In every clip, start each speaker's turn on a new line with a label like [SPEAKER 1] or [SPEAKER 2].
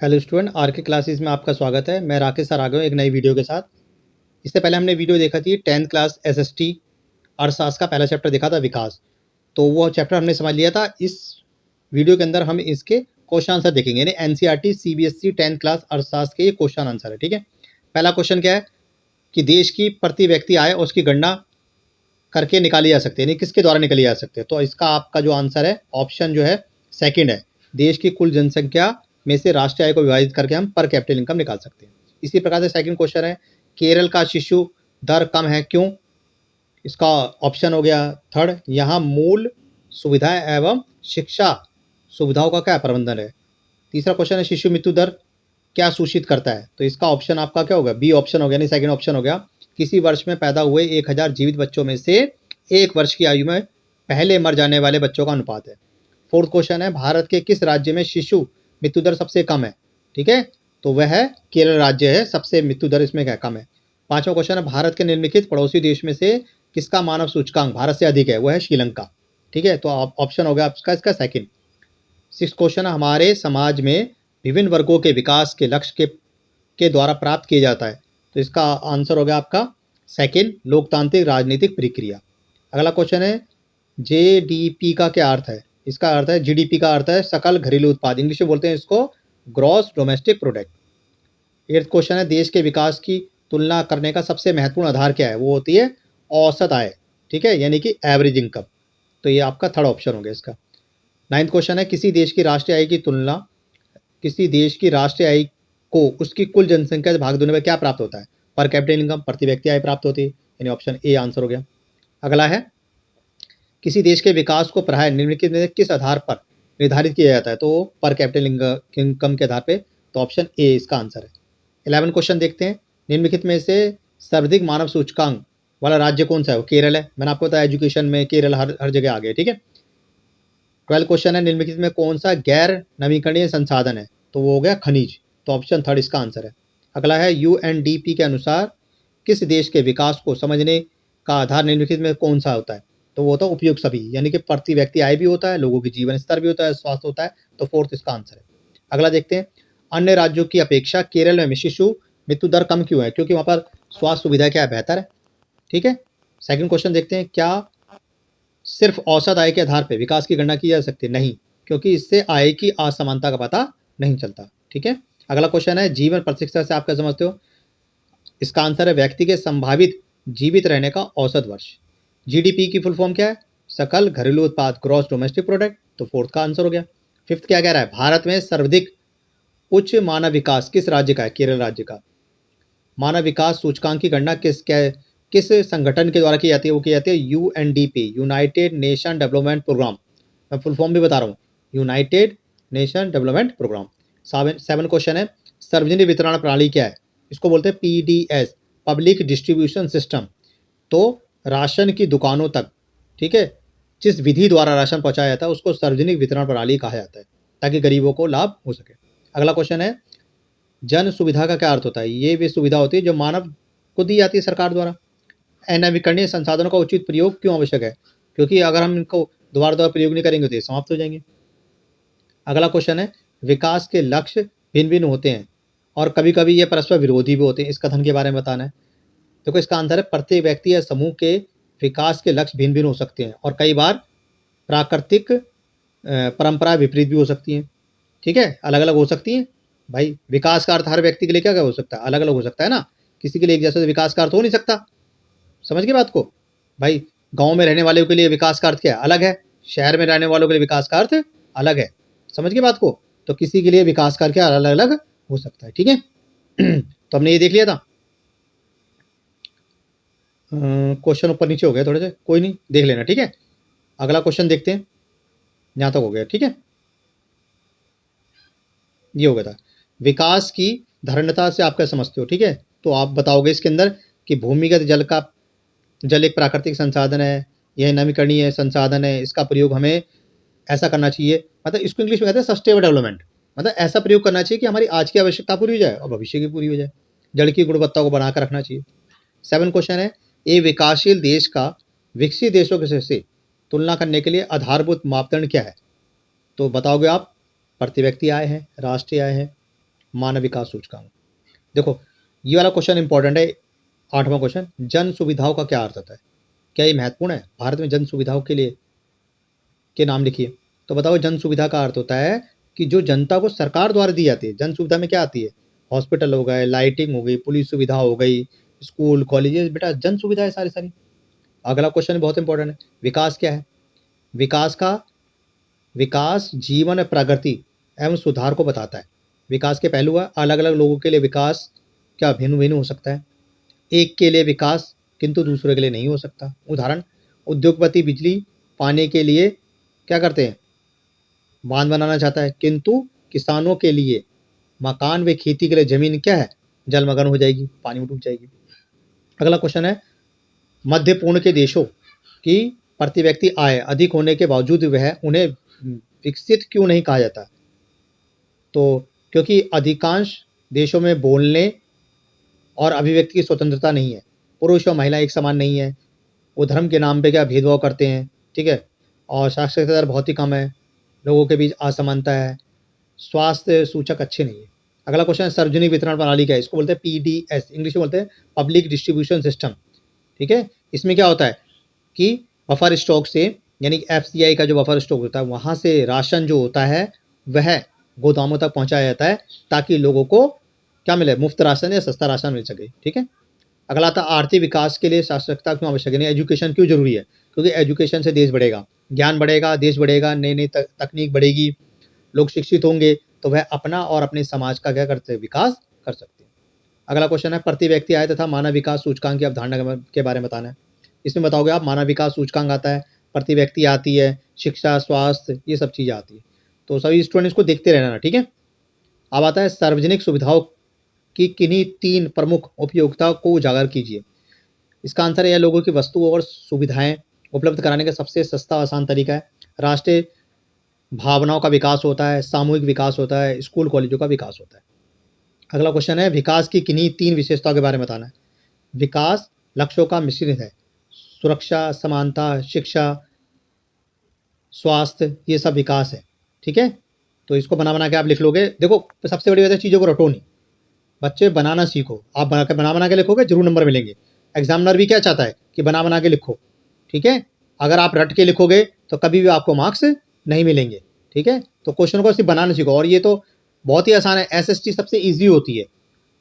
[SPEAKER 1] Hello student, are के classes में आपका स्वागत है। मैं राकेश सर आ गया हूँ एक नई वीडियो के साथ। इससे पहले हमने वीडियो देखा थी 10th क्लास एसएसटी अर्थशास्त्र का पहला चैप्टर देखा था विकास। तो वो चैप्टर हमने समझ लिया था। इस वीडियो के अंदर हम इसके क्वेश्चन आंसर देखेंगे, यानी एनसीईआरटी सीबीएसई 10th क्लास अर्थशास्त्र के ये क्वेश्चन आंसर है। ठीक है, पहला क्वेश्चन क्या है कि देश की प्रति व्यक्ति आय उसकी गणना करके निकाली जा सकती है, यानी किसके द्वारा निकाली जा सकती है। तो इसका आपका जो आंसर है ऑप्शन जो है सेकंड है, देश की कुल जनसंख्या में से राष्ट्रीय आय को विभाजित करके हम पर कैपिटल इनकम निकाल सकते हैं। इसी प्रकार से सेकंड क्वेश्चन है, केरल का शिशु दर कम है क्यों। इसका ऑप्शन हो गया थर्ड, यहाँ मूल सुविधाएं एवं शिक्षा सुविधाओं का क्या प्रबंधन है। तीसरा क्वेश्चन है, शिशु मृत्यु दर क्या सूचित करता है। तो इसका ऑप्शन आपका क्या होगा, बी ऑप्शन हो गया, यानी सेकंड ऑप्शन हो गया, किसी वर्ष में पैदा हुए 1000 जीवित बच्चों में से 1 वर्ष की आयु में पहले मर जाने वाले बच्चों का अनुपात है। फोर्थ क्वेश्चन है, भारत के किस राज्य में शिशु मृत्यु दर सबसे कम है। ठीक है, तो वह है केरल राज्य है, सबसे मृत्यु दर इसमें क्या कम है। पांचवा क्वेश्चन है, भारत के निम्नलिखित पड़ोसी देश में से किसका मानव सूचकांक भारत से अधिक है, वह है श्रीलंका। ठीक है, तो ऑप्शन हो गया आपका इसका सेकंड। सिक्स क्वेश्चन है, हमारे समाज में विभिन्न वर्गों के विकास के लक्ष्य के द्वारा प्राप्त किया जाता है। तो इसका आंसर हो गया आपका सेकंड, लोकतांत्रिक राजनीतिक प्रक्रिया। अगला क्वेश्चन है, जेडीपी का क्या अर्थ है। इसका अर्थ है, जीडीपी का अर्थ है सकल घरेलू उत्पाद, इंग्लिश में बोलते हैं इसको gross domestic product. Eighth question है, देश के विकास की तुलना करने का सबसे महत्वपूर्ण आधार क्या है, वो होती है औसत आय। ठीक है, यानी कि एवरेज इनकम। तो ये आपका थर्ड ऑप्शन हो गया इसका। नाइन्थ क्वेश्चन है, किसी देश की राष्ट्रीय आय की तुलना, किसी देश की राष्ट्रीय आय को उसकी कुल जनसंख्या से भाग देने में क्या प्राप्त होता है, पर कैपिटल इनकम, प्रति व्यक्ति आय प्राप्त होती है, यानी ऑप्शन ए आंसर हो गया। अगला है, किसी देश के विकास को प्राय निम्नलिखित में किस आधार पर निर्धारित किया जाता है, तो पर कैपिटल इनकम के आधार पे। तो ऑप्शन ए इसका आंसर है। 11 क्वेश्चन देखते हैं, निम्नलिखित में से सर्वाधिक मानव सूचकांक वाला राज्य कौन सा है, वो केरल है। मैंने आपको बताया एजुकेशन में केरल हर जगह आ गया। ठीक है, 12 क्वेश्चन है, निम्नलिखित में कौन सा गैर नवीकरणीय संसाधन है, तो वो हो गया खनिज। तो ऑप्शन थर्ड इसका आंसर है। अगला है, यूएनडीपी के अनुसार किस देश के विकास को समझने का आधार निम्नलिखित में कौन सा होता है, तो वो होता है उपयुक्त सभी, यानी कि प्रति व्यक्ति आय भी होता है, लोगों की जीवन स्तर भी होता है, स्वास्थ्य होता है। तो फोर्थ इसका आंसर है। अगला देखते हैं, अन्य राज्यों की अपेक्षा केरल में शिशु मृत्यु दर कम क्यों है, क्योंकि वहाँ पर स्वास्थ्य सुविधा क्या है, बेहतर है। ठीक है, सेकंड क्वेश्चन देखते हैं, क्या सिर्फ औसत आय के आधार पर विकास की गणना की जा सकती है, नहीं, क्योंकि इससे आय की असमानता का पता नहीं चलता। ठीक है, अगला क्वेश्चन है, जीवन प्रतीक्षा से आप क्या समझते हो। इसका आंसर है, व्यक्ति के संभावित जीवित रहने का औसत वर्ष। जीडीपी की फुल फॉर्म क्या है, सकल घरेलू उत्पाद, ग्रॉस डोमेस्टिक प्रोडक्ट। तो फोर्थ का आंसर हो गया। फिफ्थ क्या कह रहा है, भारत में सर्वाधिक उच्च मानव विकास किस राज्य का है, केरल राज्य का। मानव विकास सूचकांक की गणना किस संगठन के द्वारा की जाती है, वो की जाती है UNDP, United Nation Development Program. मैं फुल फॉर्म भी बता रहा हूँ, United Nation Development Program. 7 question है, सार्वजनिक वितरण प्रणाली क्या है, इसको बोलते हैं पीडीएस, पब्लिक डिस्ट्रीब्यूशन सिस्टम। तो राशन की दुकानों तक, ठीक है, जिस विधि द्वारा राशन पहुंचाया जाता है उसको सार्वजनिक वितरण प्रणाली कहा जाता है, ताकि गरीबों को लाभ हो सके। अगला क्वेश्चन है, जन सुविधा का क्या अर्थ होता है। ये भी सुविधा होती है जो मानव को दी जाती है सरकार द्वारा। अनवीकरणीय संसाधनों का उचित प्रयोग क्यों आवश्यक है, क्योंकि अगर हम इनको दोबारा प्रयोग नहीं करेंगे तो ये समाप्त हो जाएंगे। अगला क्वेश्चन है, विकास के लक्ष्य भिन्न भिन्न होते हैं और कभी कभी ये परस्पर विरोधी भी होते हैं, इस कथन के बारे में बताना है। देखो इसका आंसर है, प्रत्येक व्यक्ति या समूह के विकास के लक्ष्य भिन्न भिन्न हो सकते हैं और कई बार प्राकृतिक परंपरा विपरीत भी हो सकती हैं। ठीक है, अलग अलग हो सकती हैं। भाई विकास का अर्थ हर व्यक्ति के लिए क्या क्या हो सकता है, अलग अलग हो सकता है ना, किसी के लिए एक जैसा विकास का अर्थ हो नहीं सकता। समझ गए बात को। भाई गांव में रहने वालों के लिए विकास का अर्थ क्या अलग है, शहर में रहने वालों के लिए विकास का अर्थ अलग है। समझ गए बात को। तो किसी के लिए विकास का क्या अलग अलग हो सकता है। ठीक है तो हमने ये देख लिया था। क्वेश्चन ऊपर नीचे हो गया थोड़े से, कोई नहीं, देख लेना। ठीक है, अगला क्वेश्चन देखते हैं, यहाँ तक हो गया। ठीक है, ये हो गया था, विकास की धरणता से आप क्या समझते हो। ठीक है, तो आप बताओगे इसके अंदर कि भूमिगत जल एक प्राकृतिक संसाधन है, यह नवीकरणीय संसाधन है, इसका प्रयोग हमें ऐसा करना चाहिए, मतलब इसको इंग्लिश में कहते हैं सस्टेनेबल डेवलपमेंट, मतलब ऐसा प्रयोग करना चाहिए कि हमारी आज की आवश्यकता पूरी हो जाए और भविष्य की पूरी हो जाए। जल की गुणवत्ता को बनाकर रखना चाहिए। 7 क्वेश्चन है, ये विकासशील देश का विकसित देशों के से तुलना करने के लिए आधारभूत मापदंड क्या है। तो बताओगे आप, प्रति व्यक्ति आय है, राष्ट्रीय आय है, मानव विकास सूचकांक। देखो ये वाला क्वेश्चन इंपॉर्टेंट है, 8वां क्वेश्चन, जन सुविधाओं का क्या अर्थ होता है? क्या ये महत्वपूर्ण है? भारत में जन सुविधाओं के लिए के नाम लिखिए। तो बताओ, जन सुविधा का अर्थ होता है कि जो जनता को सरकार द्वारा दी जाती है। जन सुविधा में क्या आती है? हॉस्पिटल हो गए, लाइटिंग हो गई, पुलिस सुविधा हो गई, स्कूल कॉलेजेस, बेटा जन सुविधा है सारी सारी। अगला क्वेश्चन बहुत इंपॉर्टेंट है, विकास क्या है? विकास जीवन प्रगति एवं सुधार को बताता है। विकास के पहलू है, अलग अलग लोगों के लिए विकास क्या भिन्न भिन्न हो सकता है। एक के लिए विकास किंतु दूसरे के लिए नहीं हो सकता। उदाहरण, उद्योगपति बिजली पाने के लिए क्या करते हैं? बांध बनाना चाहता है, किंतु किसानों के लिए मकान व खेती के लिए जमीन क्या है? जलमग्न हो जाएगी, पानी में डूब जाएगी। अगला क्वेश्चन है, मध्य पूर्ण के देशों की प्रति व्यक्ति आय अधिक होने के बावजूद वह उन्हें विकसित क्यों नहीं कहा जाता? तो क्योंकि अधिकांश देशों में बोलने और अभिव्यक्ति की स्वतंत्रता नहीं है, पुरुष और महिला एक समान नहीं है, वो धर्म के नाम पे क्या भेदभाव करते हैं, ठीक है, और साक्षरता दर बहुत ही कम है, लोगों के बीच असमानता है, स्वास्थ्य सूचक अच्छे नहीं है। अगला क्वेश्चन है, सार्वजनिक वितरण प्रणाली क्या है? इसको बोलते हैं PDS, इंग्लिश में बोलते हैं पब्लिक डिस्ट्रीब्यूशन सिस्टम, ठीक है। इसमें क्या होता है कि बफर स्टॉक से, यानी FCI का जो बफर स्टॉक होता है वहाँ से राशन जो होता है वह गोदामों तक पहुँचाया जाता है ताकि लोगों को क्या मिले? मुफ्त राशन या सस्ता राशन मिल सके, ठीक है। अगला आता, आर्थिक विकास के लिए साक्षरता क्यों आवश्यक है? एजुकेशन क्यों जरूरी है? क्योंकि एजुकेशन से देश बढ़ेगा, ज्ञान बढ़ेगा, देश बढ़ेगा, नई नई तकनीक बढ़ेगी, लोग शिक्षित होंगे तो वह अपना और अपने समाज का क्या करते हैं? विकास कर सकते हैं। अगला क्वेश्चन है, प्रति व्यक्ति आय तथा मानव विकास सूचकांक की अवधारणा के बारे में बताना है। इसमें बताओगे आप, मानव विकास सूचकांक आता है, प्रति व्यक्ति आती है, शिक्षा, स्वास्थ्य, ये सब चीज़ें आती है। तो सभी स्टूडेंट्स को देखते रहना, ठीक है। अब आता है, सार्वजनिक सुविधाओं की किन्हीं 3 प्रमुख उपयोगिता को उजागर कीजिए। इसका आंसर है, लोगों की वस्तु और सुविधाएं उपलब्ध कराने का सबसे सस्ता आसान तरीका है। राष्ट्रीय भावनाओं का विकास होता है, सामूहिक विकास होता है, स्कूल कॉलेजों का विकास होता है। अगला क्वेश्चन है, विकास की किन्हीं 3 विशेषताओं के बारे में बताना है। विकास लक्ष्यों का मिश्रण है, सुरक्षा, समानता, शिक्षा, स्वास्थ्य, ये सब विकास है, ठीक है। तो इसको बना के आप लिख लोगे। देखो सबसे बड़ी बात है, चीज़ों को रटो नहीं, बच्चे बनाना सीखो। आप बना के लिखोगे जरूर नंबर मिलेंगे। एग्जामिनर भी क्या चाहता है कि बना के लिखो, ठीक है। अगर आप रट के लिखोगे तो कभी भी आपको मार्क्स नहीं मिलेंगे, ठीक है। तो क्वेश्चन को सिर्फ बनाना सीखो, और ये तो बहुत ही आसान है, SST सबसे ईजी होती है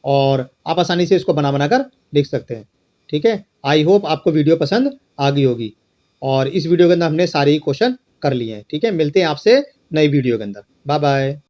[SPEAKER 1] और आप आसानी से इसको बना कर लिख सकते हैं, ठीक है। आई होप आपको वीडियो पसंद आ गई होगी, और इस वीडियो के अंदर हमने सारे ही क्वेश्चन कर लिए हैं, ठीक है। मिलते हैं आपसे नई वीडियो के अंदर, बाय बाय।